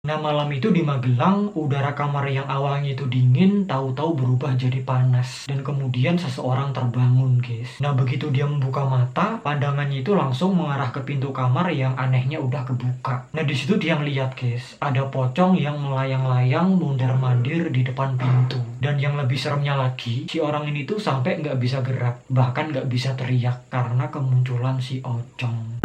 Nah, malam itu di Magelang, udara kamar yang awalnya itu dingin, tahu-tahu berubah jadi panas. Dan kemudian seseorang terbangun, guys. Nah, begitu dia membuka mata, pandangannya itu langsung mengarah ke pintu kamar yang anehnya udah kebuka. Nah, di situ dia ngeliat, guys, ada pocong yang melayang-layang mondar-mandir di depan pintu. Dan yang lebih seremnya lagi, si orang ini tuh sampai nggak bisa gerak, bahkan nggak bisa teriak karena kemunculan si Ocong.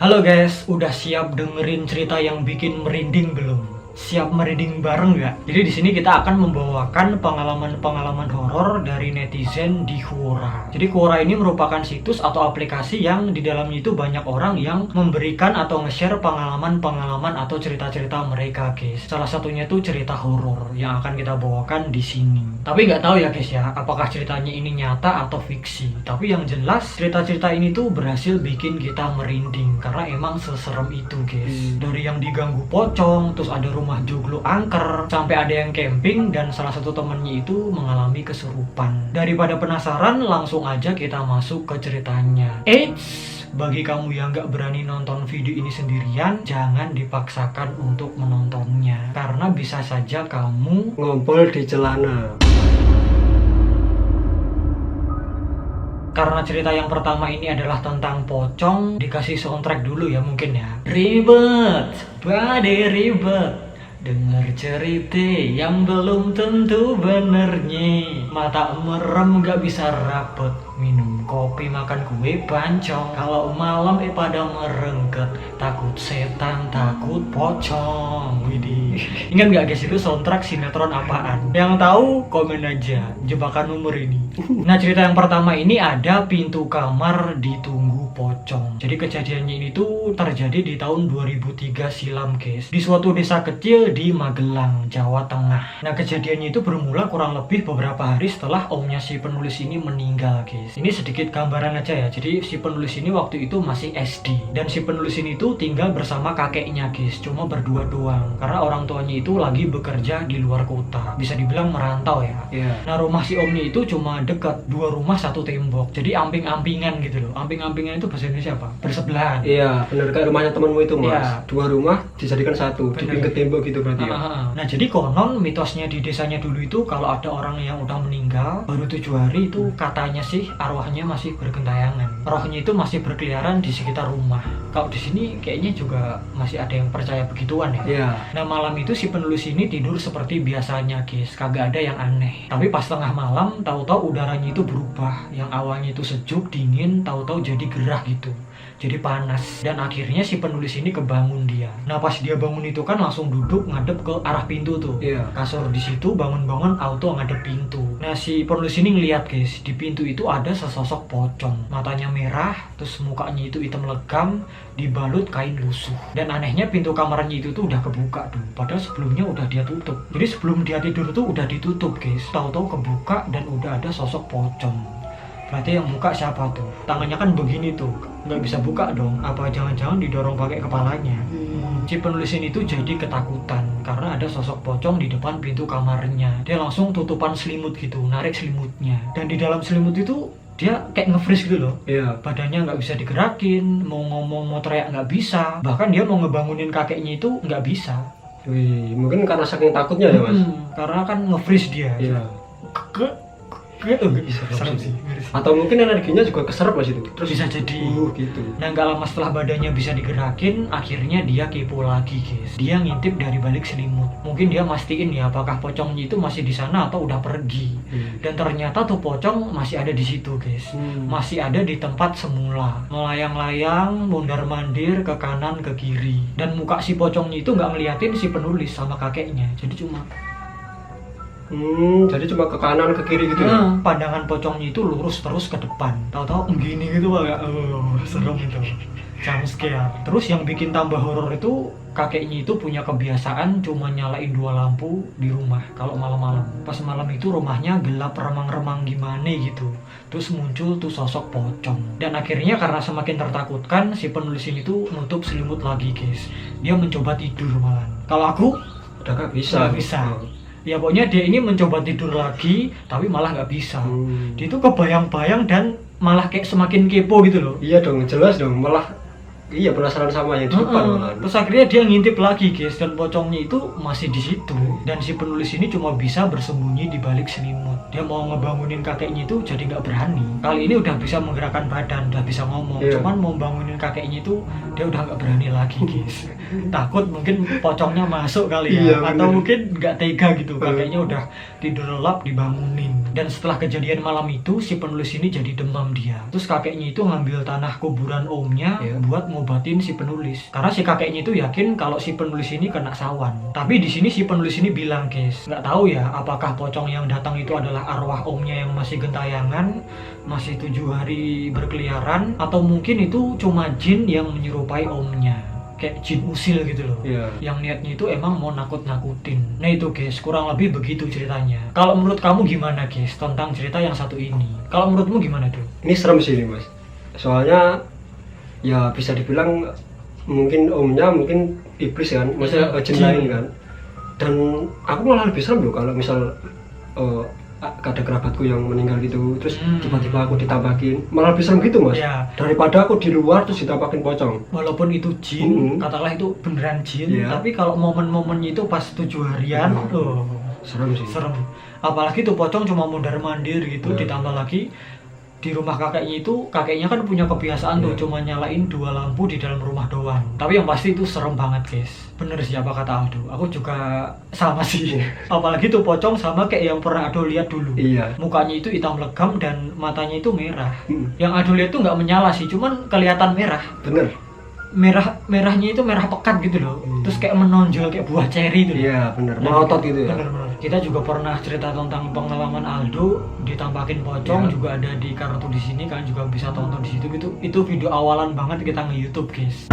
Halo guys, udah siap dengerin cerita yang bikin merinding belum? Siap merinding bareng nggak? Jadi di sini kita akan membawakan pengalaman-pengalaman horor dari netizen di Quora. Jadi Quora ini merupakan situs atau aplikasi yang di dalamnya itu banyak orang yang memberikan atau nge-share pengalaman-pengalaman atau cerita-cerita mereka, guys. Salah satunya itu cerita horor yang akan kita bawakan di sini. Tapi nggak tahu ya guys ya, apakah ceritanya ini nyata atau fiksi. Tapi yang jelas cerita-cerita ini tuh berhasil bikin kita merinding karena emang seserem itu, guys. Dari yang diganggu pocong, terus ada rumah joglo angker, sampai ada yang camping dan salah satu temennya itu mengalami kesurupan. Daripada penasaran, langsung aja kita masuk ke ceritanya. Eits, bagi kamu yang gak berani nonton video ini sendirian, jangan dipaksakan untuk menontonnya karena bisa saja kamu ngompol di celana. Karena cerita yang pertama ini adalah tentang pocong, dikasih soundtrack dulu ya mungkin ya. Ribet, badai ribet, dengar cerita yang belum tentu benernya. Mata merem gak bisa rapet, minum kopi makan kue pancong. Kalau malam pada merengket, takut setan, takut pocong. Widih. Ingat gak guys, itu soundtrack sinetron apaan? Yang tahu komen aja jebakan umur ini. Nah, cerita yang pertama ini ada pintu kamar ditunggu pocong. Jadi kejadiannya ini tuh terjadi di tahun 2003 silam, guys. Di suatu desa kecil di Magelang, Jawa Tengah. Nah, kejadiannya itu bermula kurang lebih beberapa hari setelah omnya si penulis ini meninggal, guys. Ini sedikit gambaran aja ya. Jadi si penulis ini waktu itu masih SD. Dan si penulis ini tuh tinggal bersama kakeknya, guys. Cuma berdua doang. Karena orang tuanya itu lagi bekerja di luar kota. Bisa dibilang merantau ya. Nah, rumah si omnya itu cuma dekat, 2 rumah 1 tembok. Jadi amping-ampingan gitu loh. Amping-ampingan itu bahasa Indonesia apa? Bersebelahan. Iya, bener kayak rumahnya temanmu itu, Mas. Iya. 2 rumah dijadikan 1, Bener. dipinggir tembok gitu berarti ya. Nah, jadi konon mitosnya di desanya dulu itu kalau ada orang yang udah meninggal baru 7 hari itu katanya sih arwahnya masih bergentayangan. Rohnya itu masih berkeliaran di sekitar rumah. Kalau di sini kayaknya juga masih ada yang percaya begituan ya. Iya. Nah, malam itu si penulis ini tidur seperti biasanya, guys. Kagak ada yang aneh. Tapi pas tengah malam, tahu-tahu udaranya itu berubah. Yang awalnya itu sejuk, dingin, tahu-tahu jadi gerah gitu. Jadi panas. Dan akhirnya si penulis ini kebangun dia. Nah, pas dia bangun itu kan langsung duduk ngadep ke arah pintu tuh. Iya. Kasur di situ, bangun-bangun auto ngadep pintu. Nah, si penulis ini ngeliat, guys, di pintu itu ada sesosok pocong. Matanya merah, terus mukanya itu hitam legam, dibalut kain lusuh. Dan anehnya pintu kamarnya itu tuh udah kebuka tuh. Padahal sebelumnya udah dia tutup. Jadi sebelum dia tidur tuh udah ditutup, guys. Tahu-tahu kebuka dan udah ada sosok pocong. Berarti yang buka siapa tuh? Tangannya kan begini tuh, nggak bisa buka dong. Apa jangan-jangan didorong pakai kepalanya? Si penulis ini tuh jadi ketakutan karena ada sosok pocong di depan pintu kamarnya. Dia langsung tutupan selimut gitu, narik selimutnya. Dan di dalam selimut itu dia kayak nge-freeze gitu loh. Iya. Badannya nggak bisa digerakin, mau ngomong, mau teriak nggak bisa. Bahkan dia mau ngebangunin kakeknya itu nggak bisa. Wih, mungkin karena saking takutnya ya, Mas. Karena kan nge-freeze dia. Iya. Serem sih. Atau mungkin energinya juga keserap Mas itu. Terus Bisa jadi. Gitu. Nah, gak lama setelah badannya bisa digerakin, akhirnya dia kepo lagi, guys. Dia ngintip dari balik selimut. Mungkin dia mastiin ya apakah pocongnya itu masih di sana atau udah pergi. Dan ternyata tuh pocong masih ada di situ, guys. Masih ada di tempat semula. Melayang-layang, mondar-mandir ke kanan ke kiri. Dan muka si pocongnya itu nggak ngeliatin si penulis sama kakeknya. Jadi cuma jadi cuma ke kanan ke kiri gitu ya. pandangan pocongnya itu lurus terus ke depan. Tahu-tahu gini gitu agak serem itu. Jump scare. Terus yang bikin tambah horor itu kakeknya itu punya kebiasaan cuma nyalain 2 lampu di rumah kalau malam-malam. Pas malam itu rumahnya gelap remang-remang gimana gitu. Terus muncul tuh sosok pocong. Dan akhirnya karena semakin tertakutkan, si penulis ini tuh nutup selimut lagi, guys. Dia mencoba tidur malam. Kalau aku Udah gak bisa. nggak bisa. Ya pokoknya dia ini mencoba tidur lagi, tapi malah nggak bisa. Dia itu kebayang-bayang dan malah kayak semakin kepo gitu loh. Iya dong, jelas dong. Malah Iya, penasaran sama yang di depan malah. Terus akhirnya dia ngintip lagi guys, dan pocongnya itu masih di situ. Dan si penulis ini cuma bisa bersembunyi di balik selimut. Dia mau ngebangunin kakeknya itu jadi nggak berani. Kali ini udah bisa menggerakkan badan, udah bisa ngomong. Iya. Cuman mau bangunin kakeknya itu dia udah nggak berani lagi guys. Takut mungkin pocongnya masuk kali ya, Iya, atau bener. mungkin nggak tega gitu. Kakeknya udah tidur lelap dibangunin. Dan setelah kejadian malam itu si penulis ini jadi demam dia. Terus kakeknya itu ngambil tanah kuburan omnya Iya. buat ngobatin si penulis. Karena si kakeknya itu yakin kalau si penulis ini kena sawan. Tapi di sini si penulis ini bilang guys, nggak tahu ya apakah pocong yang datang itu adalah arwah omnya yang masih gentayangan, masih 7 hari berkeliaran, atau mungkin itu cuma jin yang menyerupai omnya, kayak jin usil gitu loh. Iya. Yang niatnya itu emang mau nakut-nakutin. Nah itu guys, kurang lebih begitu ceritanya. Kalau menurut kamu gimana guys tentang cerita yang satu ini? Kalau menurutmu gimana tuh? Ini serem sih ini mas. Soalnya ya bisa dibilang mungkin omnya mungkin iblis kan, maksudnya jin Jin. lain kan. Dan aku malah lebih serem loh kalau misal ada kerabatku yang meninggal gitu, terus tiba-tiba aku ditampakin, malah lebih serem gitu mas. Ya, Daripada aku di luar terus ditampakin pocong. walaupun itu jin, Mhm. katakanlah itu beneran jin, Iya. tapi kalau momen-momennya itu pas 7 harian, oh, Serem sih. serem. Apalagi tuh pocong cuma mondar-mandir gitu, Iya. ditambah lagi di rumah kakeknya itu, kakeknya kan punya kebiasaan tuh Iya. cuma nyalain 2 lampu di dalam rumah doang. Tapi yang pasti itu serem banget guys. Bener sih apa kata Aldo, aku juga sama sih. Apalagi tuh pocong sama kayak yang pernah Aldo lihat dulu. Iya. Mukanya itu hitam legam dan matanya itu merah. Hmm, Yang Aldo lihat tuh nggak menyala sih, cuman kelihatan merah. bener. Merahnya itu merah pekat gitu loh. Terus kayak menonjol kayak buah ceri gitu loh. Iya bener. Nah, Melotot gitu ya. Bener-bener. Kita juga pernah cerita tentang pengalaman Aldo ditampakin pocong, Iya. juga ada di kartu di sini, kan juga bisa tonton di situ gitu. Itu video awalan banget kita nge-YouTube guys.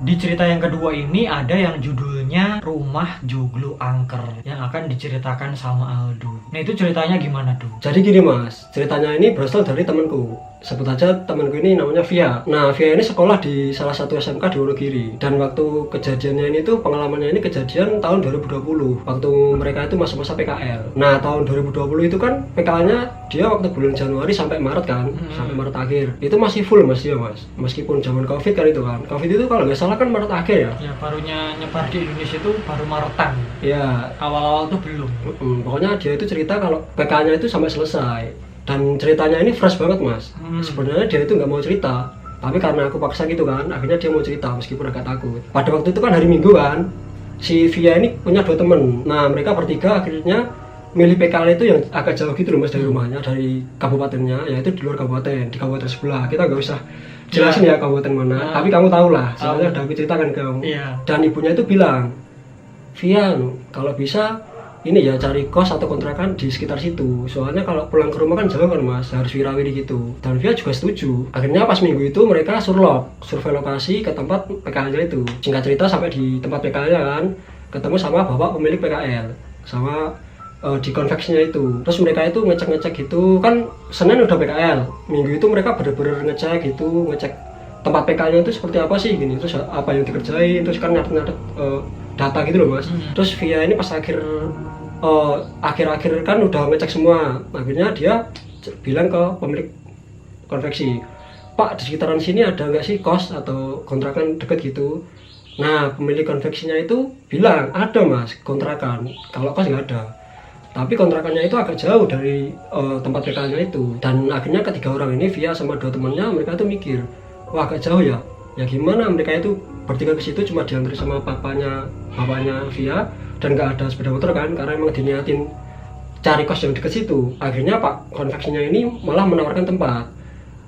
Di cerita yang kedua ini ada yang judulnya Rumah Joglo Angker yang akan diceritakan sama Aldo. Nah itu ceritanya gimana tuh? Jadi gini mas, ceritanya ini berasal dari temanku. Sebut aja temanku ini namanya Via. Nah Via ini sekolah di salah satu SMK di Wonogiri. Dan waktu kejadiannya ini tuh pengalamannya ini kejadian tahun 2020. Waktu mereka itu masa-masa PKL. Nah tahun 2020 itu kan PKL-nya dia waktu bulan Januari sampai Maret kan, sampai Maret akhir. Itu masih full mas dia mas. Meskipun zaman Covid kan itu kan. Covid itu kalau nggak salah kan Maret akhir ya. Ya barunya nyebar di Indonesia itu baru Maretan. Ya Awal-awal tuh belum. pokoknya dia itu cerita kalau PK-nya itu sampai selesai. Dan ceritanya ini fresh banget mas. Sebenarnya dia itu nggak mau cerita, tapi karena aku paksa gitu kan, akhirnya dia mau cerita meskipun agak takut. Pada waktu itu kan hari Minggu kan, si Via ini punya 2 temen. Nah mereka bertiga akhirnya milih PKL itu yang agak jauh gitu loh mas dari rumahnya, dari kabupatennya, yaitu di luar kabupaten, di kabupaten sebelah. Kita nggak usah jelasin ya kabupaten mana, tapi kamu tahu lah, soalnya udah aku ceritakan ke kamu. Iya. Dan ibunya itu bilang, Via, kalau bisa ini ya cari kos atau kontrakan di sekitar situ. Soalnya kalau pulang ke rumah kan jauh kan mas, harus wirawiri gitu. Dan Via juga setuju. Akhirnya pas minggu itu mereka survei lokasi ke tempat PKL itu. Singkat cerita sampai di tempat PKL kan, ketemu sama bapak pemilik PKL, sama di konveksinya itu. Terus mereka itu ngecek-ngecek gitu kan. Senin udah PKL, minggu itu mereka bener-bener ngecek gitu, ngecek tempat PKL-nya itu seperti apa sih gini, terus apa yang dikerjain, terus kan nyatet-nyatet data gitu loh mas. Terus Via ini pas akhir-akhir kan udah ngecek semua, akhirnya dia bilang ke pemilik konveksi, Pak di sekitaran sini ada nggak sih kos atau kontrakan deket gitu. Nah pemilik konveksinya itu bilang ada mas kontrakan, kalau kos nggak ada, tapi kontrakannya itu agak jauh dari tempat PKL-nya itu. Dan akhirnya ketiga orang ini Via sama 2 temannya, mereka tuh mikir, wah agak jauh ya gimana mereka itu bertiga ke situ cuma diantar sama bapaknya Via, dan nggak ada sepeda motor kan, karena emang diniatin cari kos yang deket situ. Akhirnya Pak konveksinya ini malah menawarkan tempat,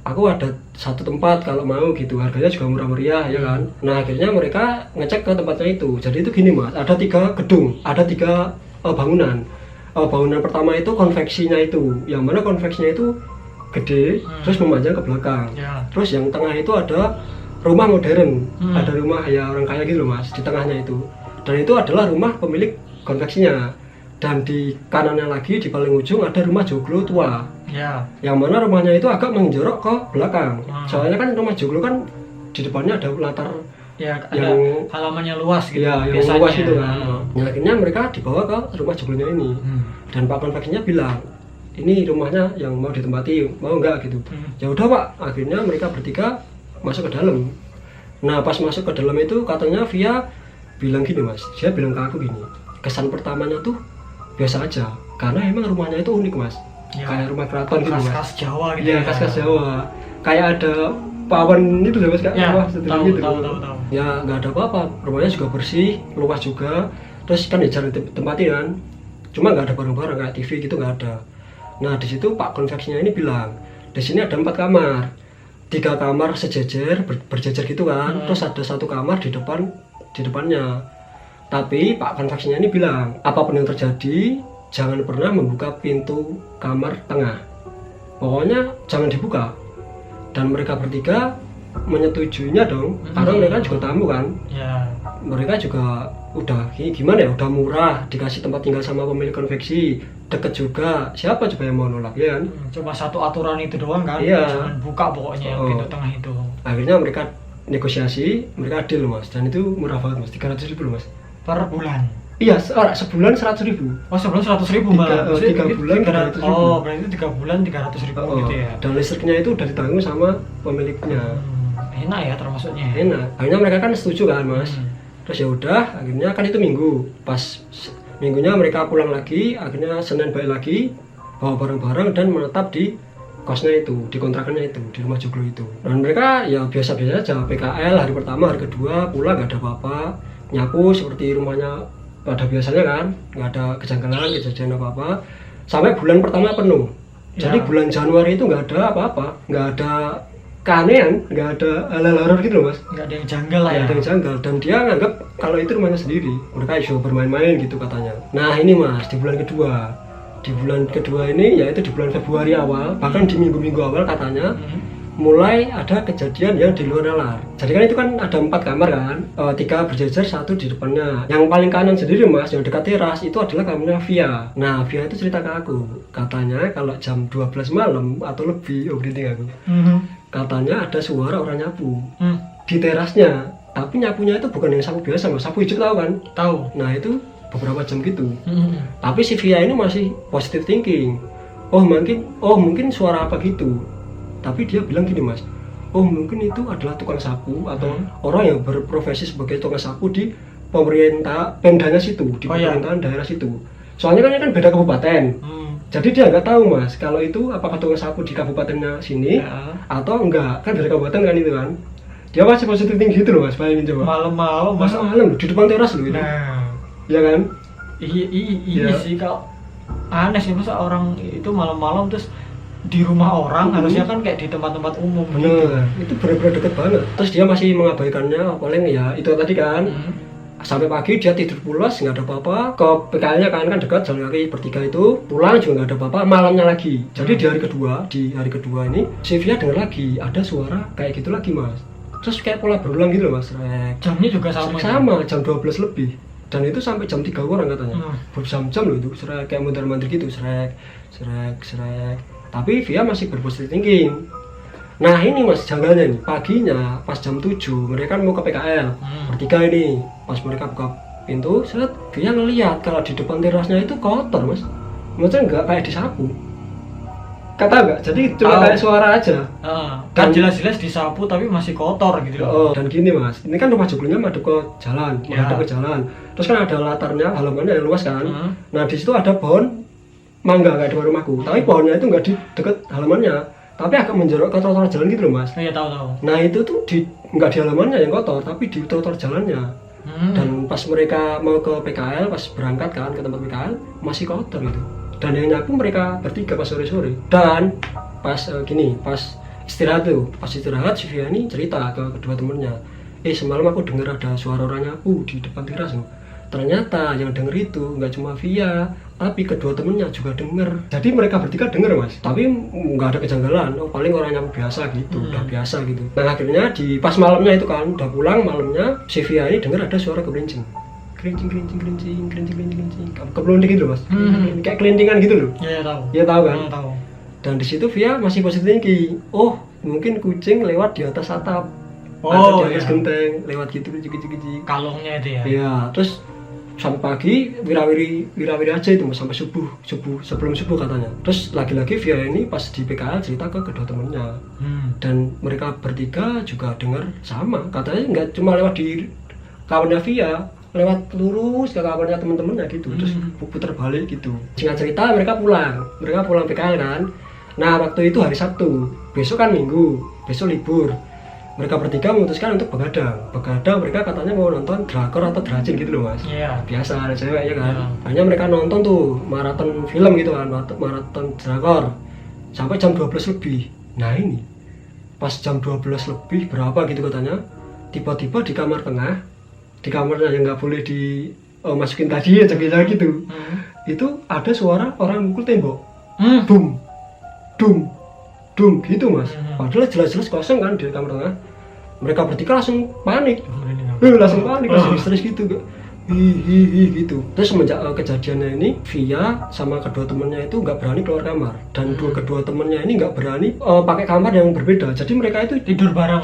aku ada 1 tempat kalau mau gitu, harganya juga murah meriah ya kan. Nah akhirnya mereka ngecek ke tempatnya itu. Jadi itu gini mas, ada 3 gedung, ada 3 bangunan. Bangunan pertama itu konveksinya itu, yang mana konveksinya itu gede, terus memanjang ke belakang. Ya. Terus yang tengah itu ada rumah modern, ada rumah ya orang kaya gitu loh mas, di tengahnya itu. Dan itu adalah rumah pemilik konveksinya. Dan di kanannya lagi, di paling ujung ada rumah joglo tua, Ya. yang mana rumahnya itu agak menjorok ke belakang. Soalnya kan rumah joglo kan di depannya ada latar Ya, ada yang halamannya luas gitu. ya yang biasanya. luas itu kan. Nah, akhirnya mereka dibawa ke rumah joglonya ini. Dan Pak konveksinya bilang, ini rumahnya yang mau ditempati, mau nggak gitu. Ya udah Pak, akhirnya mereka bertiga masuk ke dalam. Nah pas masuk ke dalam itu katanya Via bilang gini Mas, dia bilang ke aku gini, kesan pertamanya tuh biasa aja, karena emang rumahnya itu unik Mas, kayak rumah keraton gitu Mas. Khas Jawa gitu. Iya, khas Jawa, kayak ada pawan itu loh Mas, kayak Ya, tahu tahu, tahu. Ya nggak ada apa-apa, rumahnya juga bersih, luas juga, terus kan ya jarang ditempatin kan, cuma nggak ada barang-barang kayak TV gitu, nggak ada. Nah di situ Pak konveksinya ini bilang, di sini ada 4 kamar, 3 kamar sejajar berjajar gitu kan, terus ada 1 kamar di depannya. Tapi Pak konveksinya ini bilang, apapun yang terjadi jangan pernah membuka pintu kamar tengah, pokoknya jangan dibuka. Dan mereka bertiga menyetujuinya dong, karena mereka juga tamu kan. Ya. Mereka juga udah gimana ya, udah murah, dikasih tempat tinggal sama pemilik konveksi, deket juga, siapa coba yang mau nolak ya kan. Cuma satu aturan itu doang kan. Iya. Jangan buka pokoknya yang pintu tengah itu. Akhirnya mereka negosiasi, mereka deal Mas, dan itu murah banget Mas, 300.000 loh Mas. Per bulan. Iya, sebulan 100.000. Oh, sebulan 100.000 malah. Tiga bulan 300.000. Oh, berarti 3 bulan 300.000 gitu ya. Dan listriknya itu udah ditanggung sama pemiliknya. Enak ya termasuknya. Enak. Akhirnya mereka kan setuju kan Mas. Terus ya udah, akhirnya kan itu minggu. Pas minggunya mereka pulang lagi, akhirnya Senin balik lagi, bawa barang-barang dan menetap di kosnya itu, di kontrakannya itu, di rumah joglo itu. Dan mereka ya biasa-biasa aja, PKL hari pertama, hari kedua pulang nggak ada apa-apa, nyapu seperti rumahnya pada biasanya kan, nggak ada kejanggalan, kejadian apa-apa. Sampai bulan pertama penuh. Jadi bulan Januari itu nggak ada apa-apa, nggak ada keanehan, nggak ada hal-hal horor gitu loh Mas. Nggak ada yang janggal lah ya. Nggak ada yang janggal, dan dia nganggap kalau itu rumahnya sendiri. Mereka iso bermain-main gitu katanya. Nah ini Mas, di bulan kedua ini, yaitu di bulan Februari awal, bahkan di minggu-minggu awal katanya mulai ada kejadian yang di luar nalar. Jadi kan itu kan ada 4 kamar kan, 3 berjajar, 1 di depannya. Yang paling kanan sendiri Mas, yang dekat teras itu adalah kamarnya Via. Nah Via itu cerita ke aku, katanya kalau jam 12 malam atau lebih, berhenti aku. Katanya ada suara orang nyapu di terasnya, tapi nyapunya itu bukan yang sapu biasa Mas, sapu hijau tahu kan? Tahu. Nah itu beberapa jam gitu. Tapi si Via ini masih positive thinking. Mungkin suara apa gitu. Tapi dia bilang gini Mas, mungkin itu adalah tukang sapu atau orang yang berprofesi sebagai tukang sapu di pemdanya situ, di pemerintahan daerah situ. Soalnya kan beda kabupaten. Jadi dia nggak tahu Mas, kalau itu apakah tukang sapu di kabupatennya sini atau enggak, kan beda kabupaten kan itu kan. Dia masih positif tinggi gitu loh Mas, bayangin coba. Malam-malam Mas. Malam di depan teras loh itu. Nah, ya kan? Iya sih, kalau aneh sih masa orang itu malam-malam terus di rumah orang, harusnya kan kayak di tempat-tempat umum gitu. Itu benar-benar deket banget. Terus dia masih mengabaikannya, paling ya itu tadi kan. Sampai pagi dia tidur pulas, nggak ada apa-apa. Ke PKL-nya kan dekat, jalan kaki bertiga itu. Pulang juga nggak ada apa-apa, malamnya lagi. Jadi di hari kedua ini, si Via dengar lagi ada suara kayak gitu lagi Mas. Terus kayak pola berulang gitu loh Mas. Jamnya juga sama. Sama, jam 12 lebih. Dan itu sampai jam 3 orang katanya. Berjam-jam loh itu, kayak mondar-mandir gitu, srek. Tapi Via masih berpositif thinking. Nah ini Mas janggalnya nih, paginya pas jam 7 mereka mau ke PKL bertiga ini. Pas mereka buka pintu, Via ngeliat kalau di depan terasnya itu kotor Mas. Maksudnya nggak kayak disapu. Kata nggak? Jadi cuma kayak suara aja. Kan jelas-jelas disapu tapi masih kotor gitu loh. Dan gini Mas, ini kan rumah joglonya madep ke jalan, Terus kan ada latarnya, halamannya yang luas kan. Nah di situ ada pohon mangga kayak di rumahku, tapi pohonnya itu nggak di deket halamannya, tapi agak menjorok ke trotoar jalan gitu loh Mas. Iya tahu. Nah itu tuh nggak di halamannya yang kotor, tapi di trotoar jalannya. Dan pas mereka mau ke PKL, pas berangkat kan ke tempat PKL masih kotor itu. Dan yang nyapu mereka bertiga pas sore-sore. Dan pas istirahat si Via ini cerita ke kedua temennya, semalam aku dengar ada suara orang nyapu di depan teras loh. Ternyata yang denger itu nggak cuma Via, tapi kedua temennya juga denger. Jadi mereka bertiga denger Mas, tapi nggak ada kejanggalan. Paling orang yang biasa gitu, udah biasa gitu. Nah akhirnya di pas malamnya itu kan udah pulang, malamnya si Via ini denger ada suara kerincing, keblonding gitu Mas. Kayak kelintingan gitu loh. Iya tahu. Iya tahu kan. Tahu. Dan di situ Via masih positif tinggi. Mungkin kucing lewat di atas atap. Di atas genteng, lewat gitu. Kalungnya itu ya. Iya, terus sampai pagi wirawiri aja itu Mas, sampai subuh sebelum subuh katanya. Terus lagi-lagi Via ini pas di PKL cerita ke kedua temennya, dan mereka bertiga juga dengar sama katanya, nggak cuma lewat di kawannya Via, lewat lurus ke kawannya temen-temennya gitu, terus putar balik gitu. Singkat cerita mereka pulang PKL kan. Nah waktu itu hari Sabtu, besok kan Minggu, besok libur. Mereka bertiga memutuskan untuk begadang. Mereka katanya mau nonton drakor atau dracin gitu loh Mas. Iya. Biasa ada cewek ya kan. Iya. Hanya mereka nonton tuh maraton film gitu kan, maraton drakor sampai jam 12 lebih. Nah ini pas jam 12 lebih berapa gitu katanya, tiba-tiba di kamar tengah, di kamarnya yang nggak boleh masukin tadi ya jendela gitu, itu ada suara orang mukul tembok. Dum dum gitu Mas. Padahal jelas-jelas kosong kan di kamar tengah. Mereka bertiga langsung panik, langsung histeris gitu, hihihi gitu. Terus semenjak kejadiannya ini, Via sama kedua temennya itu nggak berani keluar kamar, dan kedua temennya ini nggak berani pakai kamar yang berbeda. Jadi mereka itu Tidur bareng.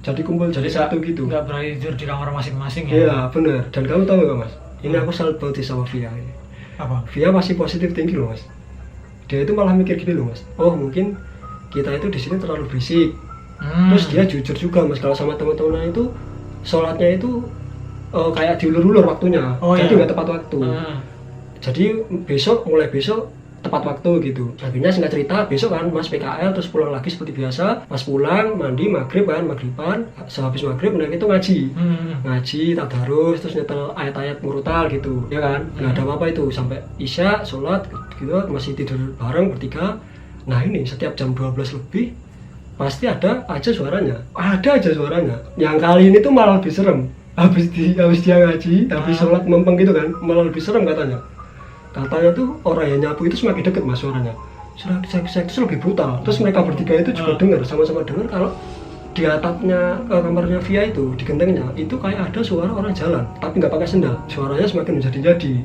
Jadi kumpul jadi satu gitu. Nggak berani tidur di kamar masing-masing ya. Iya bener. Dan kamu tahu nggak Mas? Ini aku salut banget sama Via ini. Apa? Via masih positif thinking loh Mas. Dia itu malah mikir gini loh Mas. Oh mungkin kita itu di sini terlalu berisik. Terus dia jujur juga Mas, kalau sama teman-temannya itu sholatnya itu kayak diulur-ulur waktunya, jadi nggak tepat waktu. Jadi mulai besok tepat waktu gitu. Akhirnya singkat cerita besok kan Mas PKL terus pulang lagi seperti biasa. Pas pulang mandi maghriban, sehabis maghrib mereka itu ngaji tadarus, terus nyetel ayat-ayat murotal gitu ya kan. Nggak ada apa-apa itu sampai isya sholat gitu, masih tidur bareng bertiga. Nah ini setiap jam 12 lebih pasti ada aja suaranya. Yang kali ini tuh malah lebih serem. Habis dia ngaji, habis sholat mempeng gitu kan, malah lebih serem katanya. Katanya tuh orang yang nyapu itu semakin deket Mas suaranya. Itu lebih brutal. Terus mereka bertiga itu juga dengar, sama-sama dengar kalau di atapnya kamarnya Via itu, di gentengnya itu kayak ada suara orang jalan, tapi nggak pakai sendal. Suaranya semakin menjadi-jadi.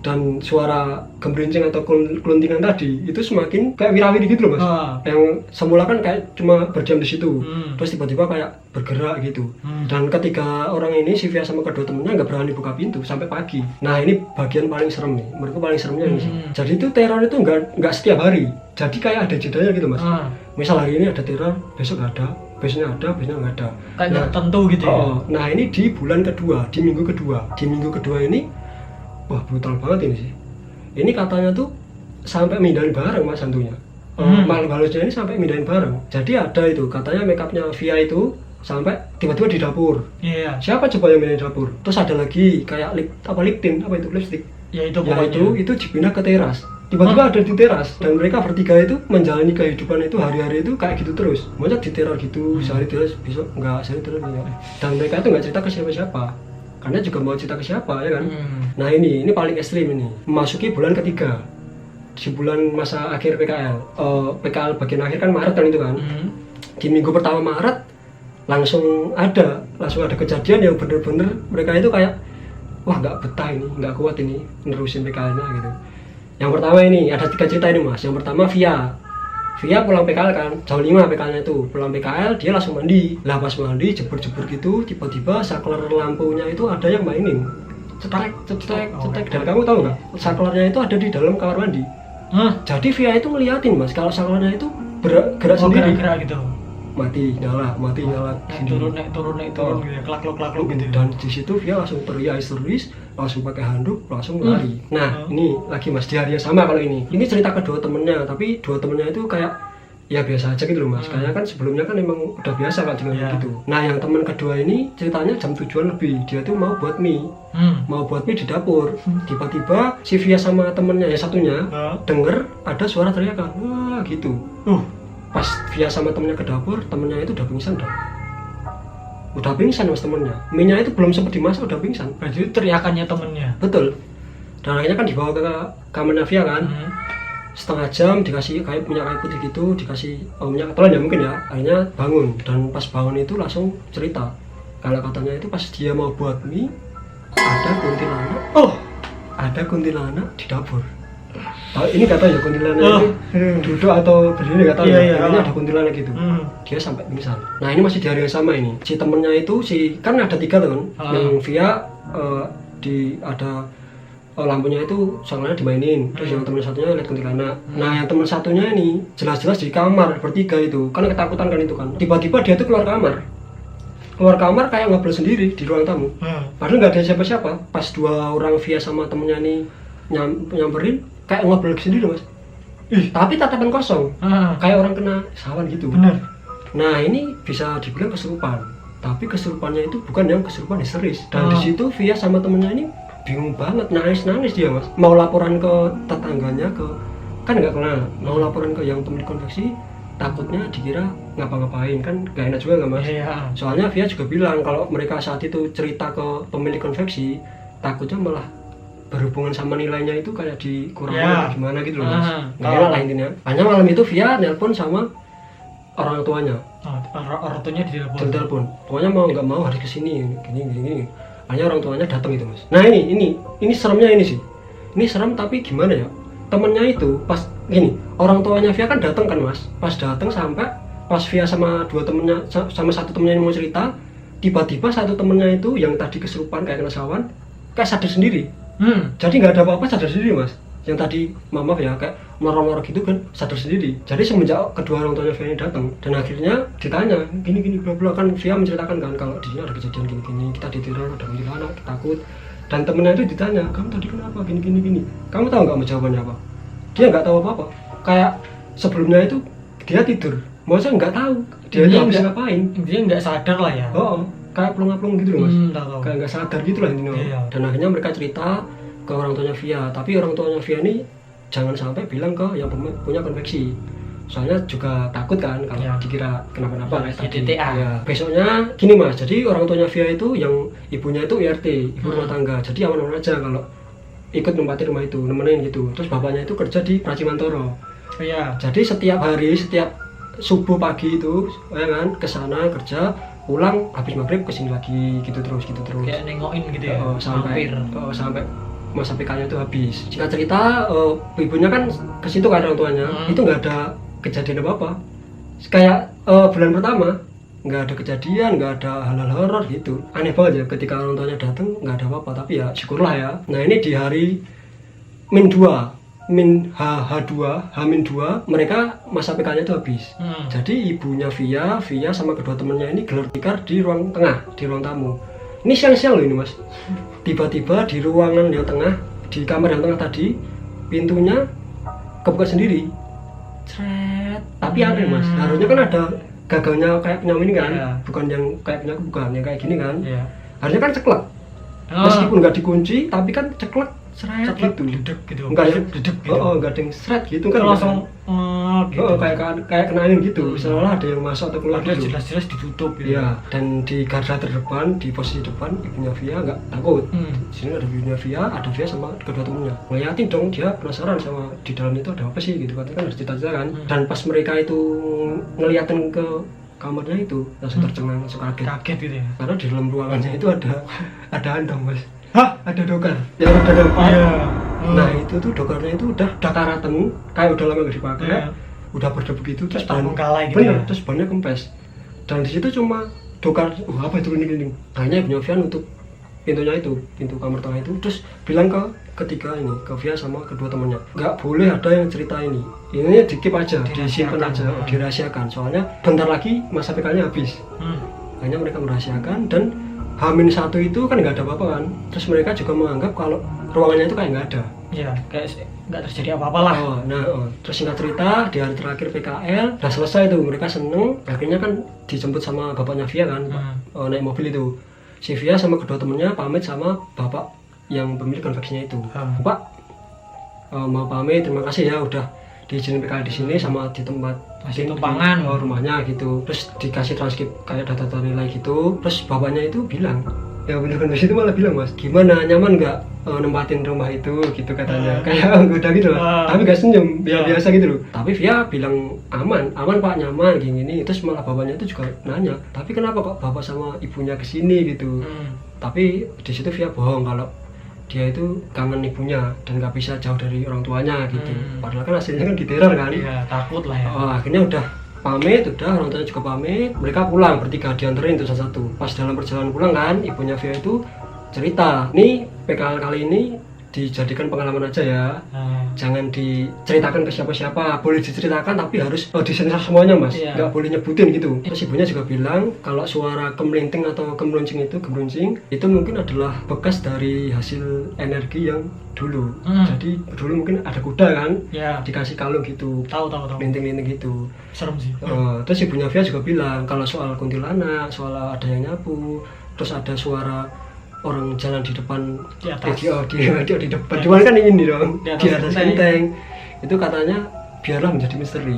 Dan suara gemerincing atau keluntingan tadi itu semakin kayak wirawiri gitu loh Mas. Yang semula kan kayak cuma berdiam di situ, terus tiba-tiba kayak bergerak gitu. Dan ketiga orang ini, si Via sama kedua temennya nggak berani buka pintu sampai pagi. Nah ini bagian paling serem nih, menurutku paling seremnya ini sih. Jadi itu teror itu nggak setiap hari. Jadi kayak ada jedanya gitu Mas. Misal hari ini ada teror, besok nggak ada, besoknya ada, besoknya nggak ada. Kayak tentu gitu ya. Nah ini di bulan kedua, di minggu kedua ini. Wah brutal banget ini sih. Ini katanya tuh sampai mindahin barang Mas hantunya. Makhluk halusnya ini sampai mindahin barang. Jadi ada itu katanya makeupnya Via itu sampai tiba-tiba di dapur. Iya. Siapa coba yang mindahin dapur? Terus ada lagi kayak lipstick. Ya itu itu dipindah ke teras. Tiba-tiba ada di teras, dan mereka bertiga itu menjalani kehidupan itu hari-hari itu kayak gitu terus. Maunya di teror gitu, sehari terus, besok enggak, sehari terus enggak. Dan mereka itu enggak cerita ke siapa-siapa. Karena juga mau cerita ke siapa ya kan. Nah ini paling ekstrim ini, memasuki bulan ketiga, di bulan masa akhir PKL. PKL bagian akhir kan Maret kan itu kan. Di minggu pertama Maret langsung ada kejadian yang bener-bener mereka itu kayak wah nggak betah ini, nggak kuat ini nerusin PKL-nya gitu. Yang pertama ini ada 3 cerita ini Mas. Yang pertama Via pulang PKL kan, jam 5 PKL-nya itu. Pulang PKL, dia langsung mandi. Lah pas mandi, jebur-jebur gitu, tiba-tiba saklar lampunya itu ada yang mainin. Cetek. Dan kamu tahu nggak? Saklarnya itu ada di dalam kamar mandi. Jadi Via itu ngeliatin Mas, kalau saklarnya itu gerak sendiri. Gerak gitu. Mati nyala. Turun gitu ya, klak gitu. Dan di situ Via langsung teriak histeris, langsung pakai handuk, langsung lari. Nah ini lagi Mas, di hari yang sama kalau ini cerita ke dua temennya, tapi dua temennya itu kayak ya biasa aja gitu loh Mas. Kayaknya kan sebelumnya kan emang udah biasa kan dengan gitu. Nah yang teman kedua ini ceritanya jam 7-an lebih, dia tuh mau buat mie di dapur. Tiba-tiba si Via sama temennya yang satunya denger ada suara teriakan, wah gitu. Pas Via sama temennya ke dapur, temennya itu udah pingsan Mas temennya. Mie-nya itu belum sempat dimasak udah pingsan. Berarti itu teriakannya temennya. Betul. Dan akhirnya kan dibawa ke kamarnya Via kan. Setengah jam dikasih minyak kayu putih gitu, dikasih minyak ketelan ya mungkin ya. Akhirnya bangun, dan pas bangun itu langsung cerita kalau katanya itu pas dia mau buat mie ada kuntilanak di dapur. Ini kata ya kuntilanak itu duduk atau berdiri nggak tahu. Ini ada kuntilanak gitu. Dia sampai pingsan. Nah ini masih di hari yang sama ini. Si temennya itu kan ada 3 tuh kan. Yang Via ada lampunya itu soalnya dimainin, terus yang teman satunya lihat kuntilanak. Nah yang teman satunya ini jelas-jelas di kamar bertiga itu kan ketakutan kan itu kan, tiba-tiba dia tuh keluar kamar kayak ngobrol sendiri di ruang tamu, padahal nggak ada siapa-siapa. Pas dua orang via sama temennya ini nyamperin kayak ngobrol sendiri mas. Tapi tatapan kosong, kayak orang kena sawan gitu. Bener. Nah ini bisa dibilang kesurupan, tapi kesurupannya itu bukan yang kesurupan histeris. Dan di situ via sama temennya ini bingung banget, nangis dia mas, mau laporan ke tetangganya, kan nggak kenal, mau laporan ke yang pemilik konveksi, takutnya dikira ngapa-ngapain, kan nggak enak juga nggak mas. Soalnya Via juga bilang kalau mereka saat itu cerita ke pemilik konveksi, takutnya malah berhubungan sama nilainya itu kayak dikurangin atau gimana gitu loh mas. Nggak enak lah intinya. Hanya malam itu Via nelpon sama orang tuanya. Orang tuanya ditelepon. Pokoknya mau nggak mau harus kesini, gini. Hanya orang tuanya datang itu mas. Nah ini seremnya ini sih. Ini serem tapi gimana ya? Temennya itu pas gini, orang tuanya Via kan datang kan mas. Pas datang sampai pas Via sama satu temennya yang mau cerita, tiba-tiba satu temennya itu yang tadi kesurupan kayak kena sawan, kayak sadar sendiri. Jadi nggak ada apa-apa, sadar sendiri mas. Yang tadi mama ya kayak marah-marah gitu kan, sadar sendiri. Jadi semenjak kedua orang tuanya Via ini datang, dan akhirnya ditanya gini bla bla, kan Via menceritakan kan kalau di sini ada kejadian gini, kita diteror, ada kuntilanak, takut. Dan temennya itu ditanya, kamu tadi kenapa gini. Kamu tahu nggak jawabannya apa? Dia nggak tahu apa-apa. Kayak sebelumnya itu dia tidur, maksudnya nggak tahu dia habis ngapain. Dia nggak sadar lah ya. Kayak pelong-pelong gitu loh mas. Kayak nggak sadar gitu lah intinya. Dan akhirnya mereka cerita ke orang tuanya Via, tapi orang tuanya Via ini jangan sampai bilang ke yang punya konveksi, soalnya juga takut kan kalau dikira kenapa-napa kayak tadi. Besoknya gini mas, jadi orang tuanya Via itu yang ibunya itu IRT, ibu rumah tangga, jadi aman-aman aja kalau ikut nempatin rumah itu, nemenin gitu. Terus bapaknya itu kerja di Pracimantoro. Jadi setiap hari, setiap subuh pagi itu ya kan kesana kerja, pulang habis maghrib kesini lagi gitu terus. Kayak nengokin gitu ya. Sampai masa PK-nya itu habis. Singkat cerita, ibunya kan ke situ kan orang tuanya, itu nggak ada kejadian apa-apa. Kayak bulan pertama nggak ada kejadian, nggak ada hal-hal horor gitu. Aneh banget ya ketika orang tuanya datang nggak ada apa-apa, tapi ya syukurlah ya. Nah ini di hari H2 mereka masa PK-nya itu habis. Jadi ibunya Via sama kedua temennya ini gelar tikar di ruang tengah, di ruang tamu. Ini siang-siang loh ini mas. Tiba-tiba di ruangan yang tengah, di kamar yang tengah tadi, pintunya kebuka sendiri. Tapi aneh mas, harusnya kan ada gagalnya kayak penyamu ini kan, bukan yang kayak penyamu, bukan yang kayak gini kan. Harusnya kan ceklek, meskipun nggak dikunci, tapi kan ceklek gitu. Enggak ya, nggak ada yang seret gitu kan. Langsung gitu. Kayak kena angin gitu, seolah ada yang masuk atau keluar gitu. Jelas-jelas ditutup gitu. Dan di garda terdepan, di posisi depan, ibunya Via nggak takut. Di sini ada ibunya Via, ada Via sama kedua temennya. Ngeliatin dong, dia penasaran sama di dalam itu ada apa sih gitu, katanya kan harus cerita kan. Dan pas mereka itu ngeliatin ke kamarnya itu, langsung tercengang, langsung kaget gitu ya. Karena di dalam ruangannya itu ada andong mas. Ada dokar yang udah lempar. Nah itu tuh dokarnya itu udah karateng, kayak udah lama gak dipakai, udah berdebu gitu, terus terus bannya kempes. Dan di situ cuma dokar, apa itu ini. Hanya ibunya Via nutup pintunya itu, pintu kamar tengah itu, terus bilang ke ketiga ini, ke Via sama kedua temannya, nggak boleh ada yang cerita ini dikip aja, disimpan aja, dirahasiakan. Soalnya bentar lagi masa PK-nya habis. Hanya mereka merahasiakan, dan H-1 itu kan nggak ada apa-apa kan. Terus mereka juga menganggap kalau ruangannya itu kayak nggak ada. Kayak nggak terjadi apa-apa lah. Terus singkat cerita, di hari terakhir PKL udah selesai tuh, mereka seneng. Akhirnya kan dijemput sama bapaknya Via kan, naik mobil itu. Si Via sama kedua temennya pamit sama bapak yang pemilik konveksinya itu. Bapak, mau pamit, terima kasih ya udah diizinin PKL di sini sama di tempat tumpangan rumahnya gitu. Terus dikasih transkrip kayak data nilai gitu. Terus bapaknya itu bilang, ya bener konveksi itu malah bilang mas, gimana, nyaman nggak nempatin rumah itu gitu katanya. Kayak udah gitu loh, tapi gak senyum, biasa gitu loh. Tapi Via bilang aman pak, nyaman gini. Terus malah bapaknya itu juga nanya, tapi kenapa kok bapak sama ibunya kesini gitu. Tapi di situ Via bohong kalau dia itu kangen ibunya dan nggak bisa jauh dari orang tuanya gitu. Padahal kan hasilnya kan diteror kan. Takut lah ya. Akhirnya udah pamit, orang tuanya juga pamit, mereka pulang bertiga, dianterin tuh satu-satu. Pas dalam perjalanan pulang kan, ibunya Via itu cerita. Nih PKL kali ini dijadikan pengalaman aja ya. Jangan diceritakan ke siapa-siapa. Boleh diceritakan tapi harus disensor semuanya mas. Iya. Nggak boleh nyebutin gitu. Terus ibunya juga bilang kalau suara kemelinting atau kemeruncing itu mungkin adalah bekas dari hasil energi yang dulu. Jadi dulu mungkin ada kuda kan, Ya. dikasih kalung gitu, Tahu. linting-linting gitu. Serem sih. Terus ibunya Via juga bilang kalau soal kuntilanak, soal ada yang nyapu, terus ada suara orang jalan di depan Di atas. di depan. Cuman kan ini dong Di di atas atas genteng. genteng. Itu katanya biarlah menjadi misteri.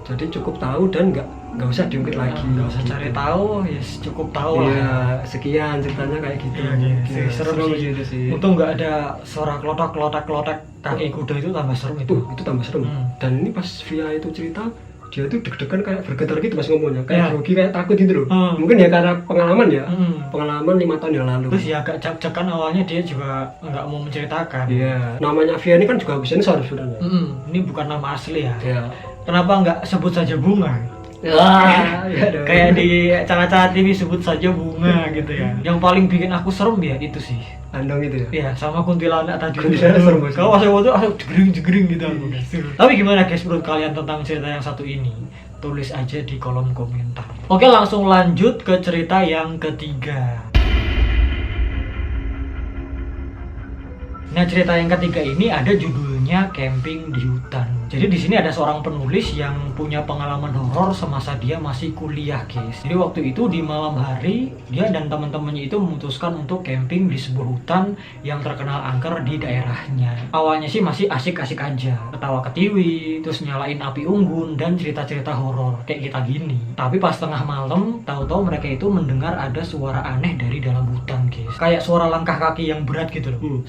Jadi cukup tahu dan nggak usah diungkit lagi. Nggak usah cari tahu, ya cukup tahu Iya, lah. sekian ceritanya kayak gitu. Iya, Iya, serem sih. itu sih. Untung nggak ada suara klotak kaki kuda, itu tambah serem itu. Itu tambah serem. Dan ini pas Via itu cerita, dia tuh deg-degan kayak bergetar gitu mas ngomongnya, Iya. kayak grogi, kayak takut gitu loh. Hmm. Mungkin ya karena pengalaman ya, Hmm. pengalaman 5 tahun yang lalu. Terus ya agak jak-jakan awalnya, dia juga nggak mau menceritakan. Iya, namanya Via ini kan juga habis sensor sebenarnya. Ini bukan nama asli ya. Iya. Kenapa nggak sebut saja Bunga? Iya dong. Kayak di acara-acara TV sebut saja Bunga gitu ya. Yang paling bikin aku serem ya itu sih. Andong itu ya. Iya, sama kuntilanak tadi. Kuntilanak serem banget. Kalau pas waktu aku jegring gitu aku. Tapi gimana guys menurut kalian tentang cerita yang satu ini? Tulis aja di kolom komentar. Oke, langsung lanjut ke cerita yang ketiga. Nah, cerita yang ketiga ini ada judulnya Camping di Hutan. Jadi di sini ada seorang penulis yang punya pengalaman horor semasa dia masih kuliah, guys. Jadi waktu itu di malam hari, dia dan teman-temannya itu memutuskan untuk camping di sebuah hutan yang terkenal angker di daerahnya. Awalnya sih masih asik-asik aja, ketawa ketiwi, terus nyalain api unggun dan cerita-cerita horor kayak kita gini. Tapi pas tengah malam, tahu-tahu mereka itu mendengar ada suara aneh dari dalam hutan, guys. Kayak suara langkah kaki yang berat gitu loh.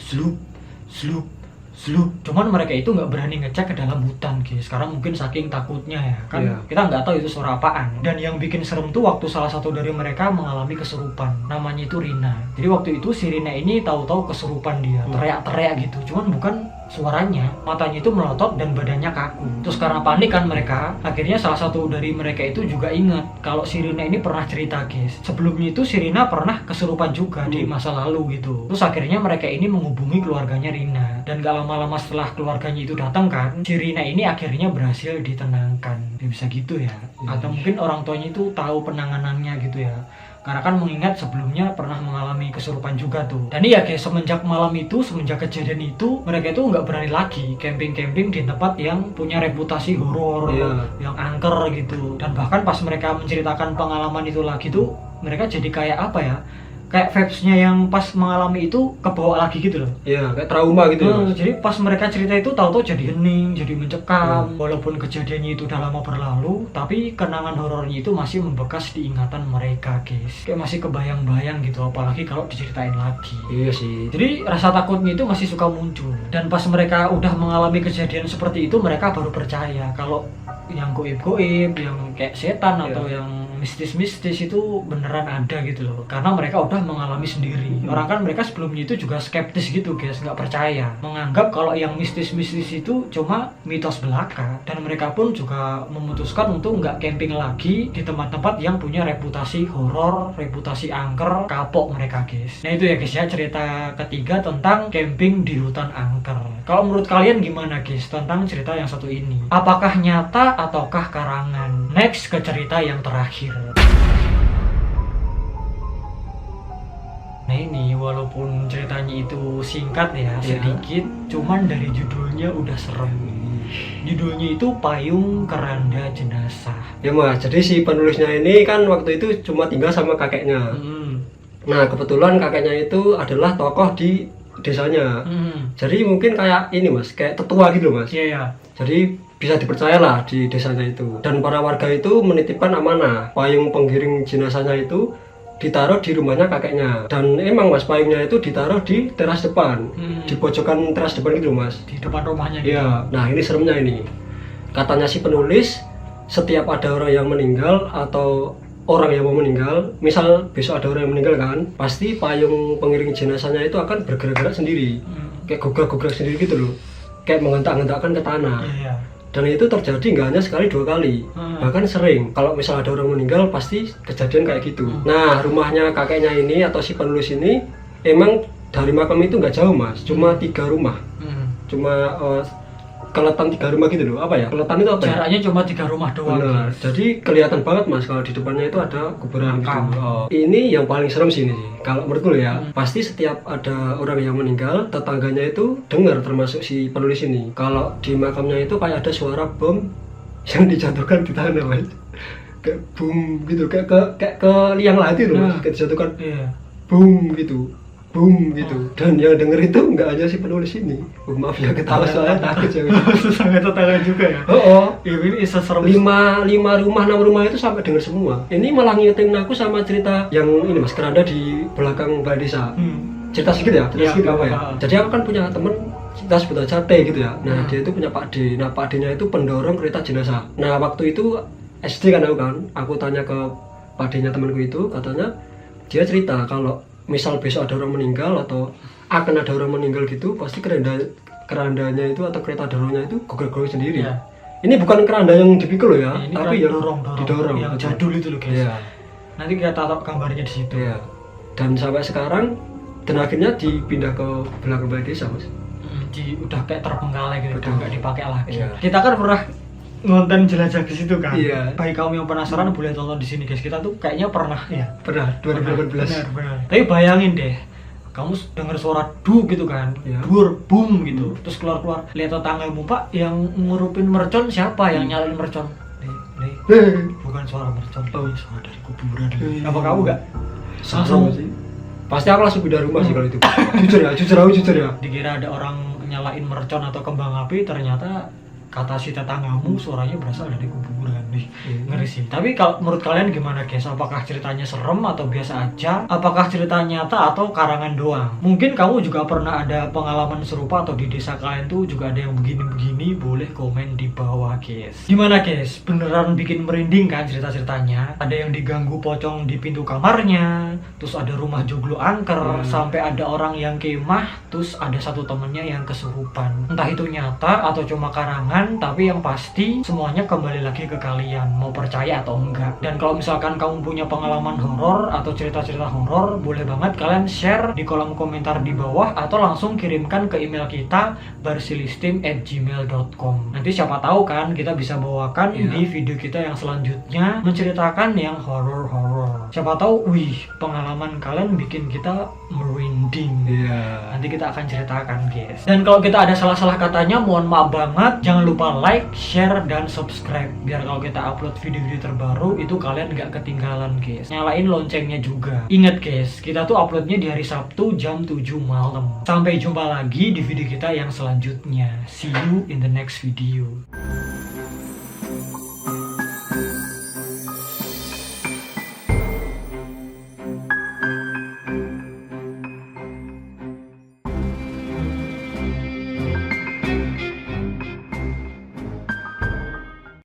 Slup. Cuman mereka itu nggak berani ngecek ke dalam hutan, guys, karena mungkin saking takutnya ya kan. Iya. Kita nggak tahu itu suara apaan. Dan yang bikin serem tuh waktu salah satu dari mereka mengalami kesurupan. Namanya itu Rina. Jadi waktu itu si Rina ini tahu-tahu kesurupan dia, teriak-teriak gitu. Cuman bukan suaranya, matanya itu melotot dan badannya kaku. Terus karena panik kan mereka, akhirnya salah satu dari mereka itu juga ingat kalau si Rina ini pernah cerita, guys. Sebelumnya itu si Rina pernah kesurupan juga di masa lalu gitu. Terus akhirnya mereka ini menghubungi keluarganya Rina. Dan gak lama-lama setelah keluarganya itu datang kan, si Rina ini akhirnya berhasil ditenangkan. Ya bisa gitu ya. Atau mungkin orang tuanya itu tahu penanganannya gitu ya. Karena kan mengingat sebelumnya pernah mengalami kesurupan juga tuh. Dan iya guys, semenjak malam itu, semenjak kejadian itu, mereka itu nggak berani lagi camping-camping di tempat yang punya reputasi horor, yang angker gitu. Dan bahkan pas mereka menceritakan pengalaman itu lagi tuh, mereka jadi kayak apa ya? Kayak vibes-nya yang pas mengalami itu kebawa lagi gitu loh. Iya, kayak trauma gitu ya. Jadi pas mereka cerita itu tahu-tahu jadi hening, jadi mencekam. Walaupun kejadiannya itu udah lama berlalu, tapi kenangan horornya itu masih membekas di ingatan mereka, guys. Kayak masih kebayang-bayang gitu, apalagi kalau diceritain lagi. Iya sih. Jadi rasa takutnya itu masih suka muncul. Dan pas mereka udah mengalami kejadian seperti itu, mereka baru percaya kalau yang goib-goib, yang kayak setan atau yang mistis-mistis itu beneran ada gitu loh. Karena mereka udah mengalami sendiri. Orang kan mereka sebelumnya itu juga skeptis gitu, guys, nggak percaya, menganggap kalau yang mistis-mistis itu cuma mitos belaka. Dan mereka pun juga memutuskan untuk nggak camping lagi di tempat-tempat yang punya reputasi horor, reputasi angker, kapok mereka, guys. Nah itu ya guys ya, cerita ketiga tentang camping di hutan angker. Kalau menurut kalian gimana guys tentang cerita yang satu ini? Apakah nyata ataukah karangan? Next ke cerita yang terakhir. Nah ini walaupun ceritanya itu singkat ya, sedikit, cuman dari judulnya udah serem. Judulnya itu Payung Keranda Jenazah. Ya mas, jadi si penulisnya ini kan waktu itu cuma tinggal sama kakeknya. Nah kebetulan kakeknya itu adalah tokoh di desanya. Jadi mungkin kayak ini mas, kayak tetua gitu mas. Iya. Jadi bisa dipercayalah di desanya itu. Dan para warga itu menitipkan amanah payung penggiring jenazahnya itu ditaruh di rumahnya kakeknya. Dan emang mas, payungnya itu ditaruh di teras depan, di pojokan teras depan gitu mas, di depan rumahnya gitu. Iya. Nah ini seremnya ini, katanya si penulis, setiap ada orang yang meninggal atau orang yang mau meninggal, misal besok ada orang yang meninggal kan, pasti payung pengiring jenazahnya itu akan bergerak-gerak sendiri, kayak gograk-gograk sendiri gitu loh, kayak menghentak-hentakkan ke tanah. Iya. Dan itu terjadi nggak hanya sekali 2 kali, bahkan sering. Kalau misal ada orang meninggal pasti kejadian kayak gitu. Nah rumahnya kakeknya ini atau si penulis ini emang dari makam itu nggak jauh mas, cuma 3 rumah, cuma keletan 3 rumah gitu loh, apa ya? Keletan itu apa ya? Jaraknya cuma 3 rumah doang. Benar. Guys. Jadi kelihatan banget mas kalau di depannya itu ada kuburan gitu. Makam. Ini yang paling serem sih ini sih. Kalau menurutku ya, pasti setiap ada orang yang meninggal, tetangganya itu dengar, termasuk si penulis ini. Kalau di makamnya itu kayak ada suara bom yang dijatuhkan di tanah mas. Kayak boom gitu, kayak ke liang lahat itu mas, kayak dijatuhkan Iya. boom gitu. Boom gitu, dan yang denger itu nggak aja si penulis ini. Maaf ya ketawa soalnya takut ya. Sangat tetangga juga ya. Oh, Ini serem. 5 rumah 6 rumah itu sampai denger semua. Ini malah ngingetin aku sama cerita yang ini mas, keranda di belakang balai desa. Cerita sedikit ya, cerita Iya, sedikit apa ya. apa-apa. Jadi aku kan punya temen, kita sebut aja T gitu ya. Nah dia itu punya Pak D. Nah Pak D-nya itu pendorong kereta jenazah. Nah waktu itu SD kan aku tanya ke Pak D-nya temanku itu, katanya dia cerita kalau misal besok ada orang meninggal atau akan ada orang meninggal gitu, pasti kerandanya itu atau kereta dorongnya itu gogol-gogol sendiri. Iya. Ini bukan keranda yang dipikul loh ya, Ini tapi kan yang dorong. didorong. Yang betul. jadul itu loh guys. Iya. Nanti kita taruh gambarnya di situ. Iya. Dan sampai sekarang dan akhirnya dipindah ke belakang balai desa mas. Udah kayak terbengkalai gitu, udah Betul. nggak dipakai lagi. Iya. Kita kan pernah nonton jelajah ke situ kan. Iya. Bagi kamu yang penasaran boleh tonton di sini guys. Kita tuh kayaknya pernah ya. Pernah 2018. Benar. Tapi bayangin deh, kamu dengar suara du gitu kan, Iya. bur, boom gitu, terus keluar lihat tetanggamu, Pak, yang ngurupin mercon siapa, yang nyalain mercon? Bukan suara mercon, ini suara dari kuburan. Apa kamu nggak? Langsung sih. Pasti aku langsung pindah rumah sih kalau itu. jujur ya. Dikira ada orang nyalain mercon atau kembang api, ternyata kata si tetanggamu suaranya berasal dari kuburan nih. Ngeri sih. Tapi kalau menurut kalian gimana guys? Apakah ceritanya serem atau biasa aja? Apakah cerita nyata atau karangan doang? Mungkin kamu juga pernah ada pengalaman serupa atau di desa kalian tuh juga ada yang begini-begini, boleh komen di bawah guys. Gimana guys? Beneran bikin merinding kan cerita-ceritanya? Ada yang diganggu pocong di pintu kamarnya, terus ada rumah joglo angker, sampai ada orang yang kemah, terus ada satu temennya yang kesurupan. Entah itu nyata atau cuma karangan, tapi yang pasti semuanya kembali lagi ke kalian, mau percaya atau enggak. Dan kalau misalkan kamu punya pengalaman horor atau cerita-cerita horor, boleh banget kalian share di kolom komentar di bawah atau langsung kirimkan ke email kita barsilistim@gmail.com. Nanti siapa tahu kan kita bisa bawakan di video kita yang selanjutnya menceritakan yang horor-horor. Siapa tahu, wih, pengalaman kalian bikin kita merinding. Iya. Nanti kita akan ceritakan guys. Dan kalau kita ada salah-salah katanya, mohon maaf banget. Jangan lupa like, share, dan subscribe, biar kalau kita upload video-video terbaru itu kalian nggak ketinggalan guys. Nyalain loncengnya juga. Ingat guys, kita tuh uploadnya di hari Sabtu jam 7 malam. Sampai jumpa lagi di video kita yang selanjutnya. See you in the next video.